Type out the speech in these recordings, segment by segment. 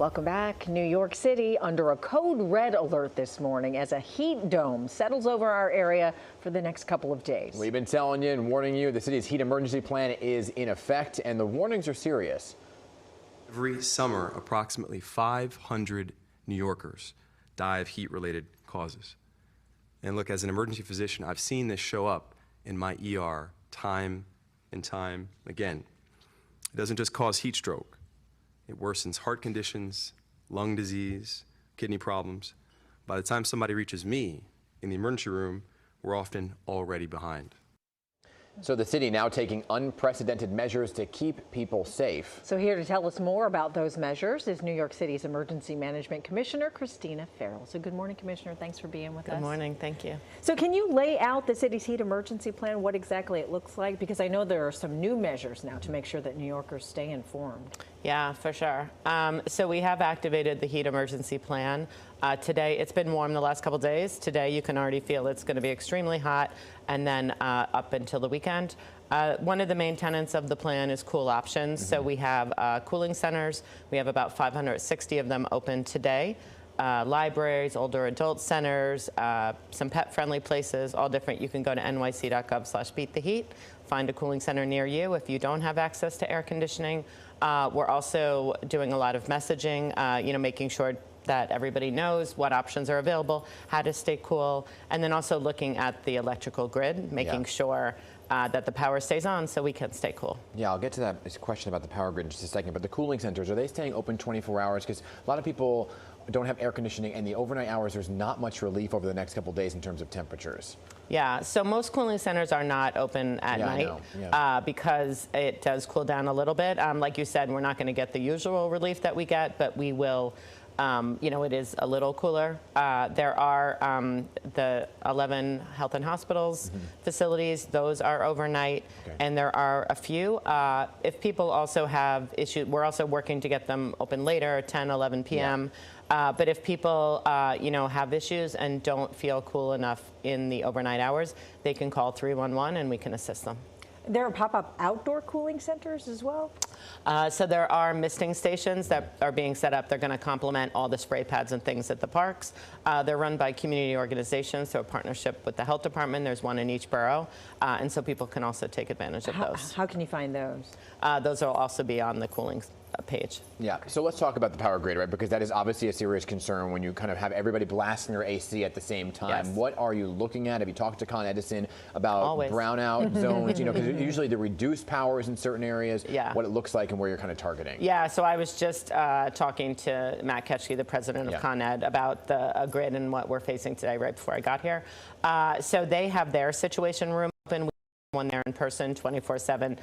Welcome back. New York City under a code red alert this morning as a heat dome settles over our area for the next couple of days. We've been telling you and warning you the city's heat emergency plan is in effect, and the warnings are serious. Every summer, approximately 500 New Yorkers die of heat-related causes. And look, as an emergency physician, I've seen this show up in my ER time and time again. It doesn't just cause heat stroke. It worsens heart conditions, lung disease, kidney problems. By the time somebody reaches me in the emergency room, we're often already behind. So the city now taking unprecedented measures to keep people safe. So here to tell us more about those measures is New York City's Emergency Management Commissioner Christina Farrell. So good morning, Commissioner. Thanks for being with us. Good morning. Thank you. So can you lay out the city's heat emergency plan, what exactly it looks like? Because I know there are some new measures now to make sure that New Yorkers stay informed. Yeah, for sure. So we have activated the heat emergency plan. Today, it's been warm the last couple days. Today, you can already feel it's going to be extremely hot, and then up until the weekend. One of the main tenets of the plan is cool options. So we have cooling centers. We have about 560 of them open today. Libraries, older adult centers, some pet-friendly places, all different. You can go to nyc.gov/beattheheat, find a cooling center near you if you don't have access to air conditioning. We're also doing a lot of messaging, making sure that everybody knows what options are available, how to stay cool, and then also looking at the electrical grid, making sure that the power stays on so we can stay cool. Yeah, I'll get to that question about the power grid in just a second, but the cooling centers, are they staying open 24 hours? Because a lot of people don't have air conditioning, and the overnight hours, there's not much relief over the next couple of days in terms of temperatures. Yeah, so most cooling centers are not open at night because it does cool down a little bit. Like you said, we're not going to get the usual relief that we get, but we will. It is a little cooler. There are the 11 health and hospitals facilities. Those are overnight, and there are a few. If people also have issues, we're also working to get them open later, 10, 11 p.m. But if people, have issues and don't feel cool enough in the overnight hours, they can call 311 and we can assist them. There are pop-up outdoor cooling centers as well? So there are misting stations that are being set up. They're going to complement all the spray pads and things at the parks. They're run by community organizations, so a partnership with the health department. There's one in each borough, and so people can also take advantage of those. How can you find those? Those will also be on the cooling page. Yeah, so let's talk about the power grid, right? Because that is obviously a serious concern when you kind of have everybody blasting their AC at the same time. Yes. What are you looking at? Have you talked to Con Edison about brownout zones? Because usually the reduced powers in certain areas, what it looks like and where you're kind of targeting. Yeah, so I was just talking to Matt Ketchke, the president of Con Ed, about the grid and what we're facing today right before I got here. So they have their situation room open. We have one there in person 24/7,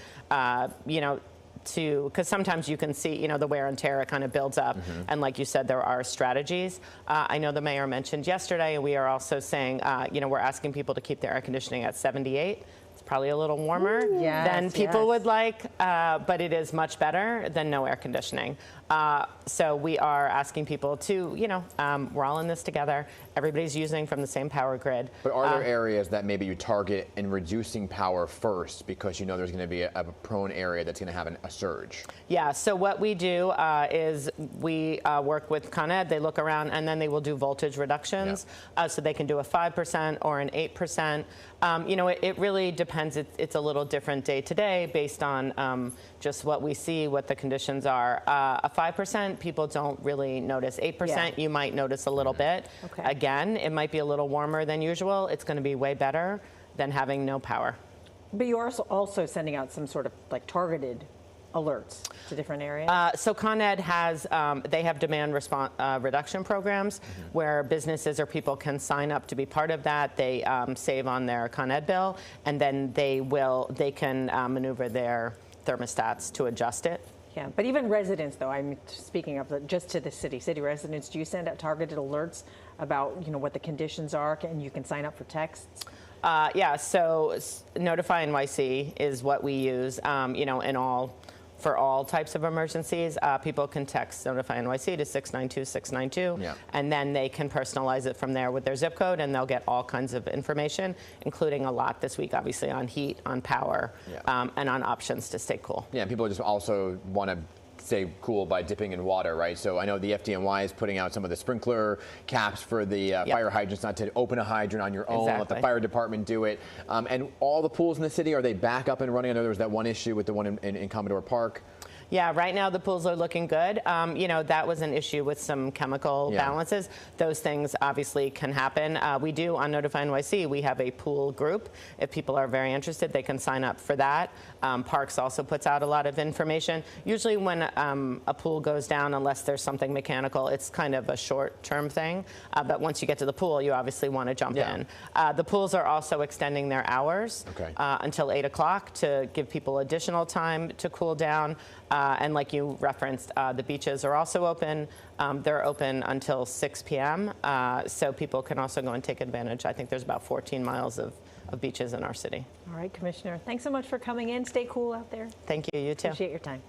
because sometimes you can see, the wear and tear kind of builds up. And like you said, there are strategies. I know the mayor mentioned yesterday, and we are also saying, we're asking people to keep their air conditioning at 78. It's probably a little warmer than people would like, but it is much better than no air conditioning. So we are asking people to, we're all in this together. Everybody's using from the same power grid. But are there areas that maybe you target in reducing power first because there's going to be a prone area that's going to have a surge? Yeah, so what we do is we work with Con Ed. They look around, and then they will do voltage reductions. So they can do a 5% or an 8%. It really depends. It's a little different day to day based on just what we see, what the conditions are. A 5%, people don't really notice. 8%, you might notice a little bit. Again, it might be a little warmer than usual. It's going to be way better than having no power. But you're also sending out some sort of targeted alerts to different areas? So Con Ed has, they have demand response reduction programs where businesses or people can sign up to be part of that. They save on their Con Ed bill, and then they can maneuver their thermostats to adjust it. Yeah, but even residents, though, I'm speaking of just to the city residents, do you send out targeted alerts about, what the conditions are, and you can sign up for texts? Yeah, so Notify NYC is what we use, for all types of emergencies. People can text Notify NYC to 692-692, and then they can personalize it from there with their zip code, and they'll get all kinds of information, including a lot this week, obviously, on heat, on power, and on options to stay cool. Yeah, people just also want to stay cool by dipping in water, right? So I know the FDNY is putting out some of the sprinkler caps for the fire hydrants, not to open a hydrant on your own, let the fire department do it. And all the pools in the city, are they back up and running? I know there was that one issue with the one in Commodore Park. Yeah, right now the pools are looking good. You know, that was an issue with some chemical balances. Those things obviously can happen. We do on Notify NYC, we have a pool group. If people are very interested, they can sign up for that. Parks also puts out a lot of information. Usually when a pool goes down, unless there's something mechanical, it's kind of a short-term thing. But once you get to the pool, you obviously want to jump in. The pools are also extending their hours until 8 o'clock to give people additional time to cool down. And like you referenced, the beaches are also open. They're open until 6 p.m., so people can also go and take advantage. I think there's about 14 miles of beaches in our city. All right, Commissioner, thanks so much for coming in. Stay cool out there. Thank you. You too. Appreciate your time.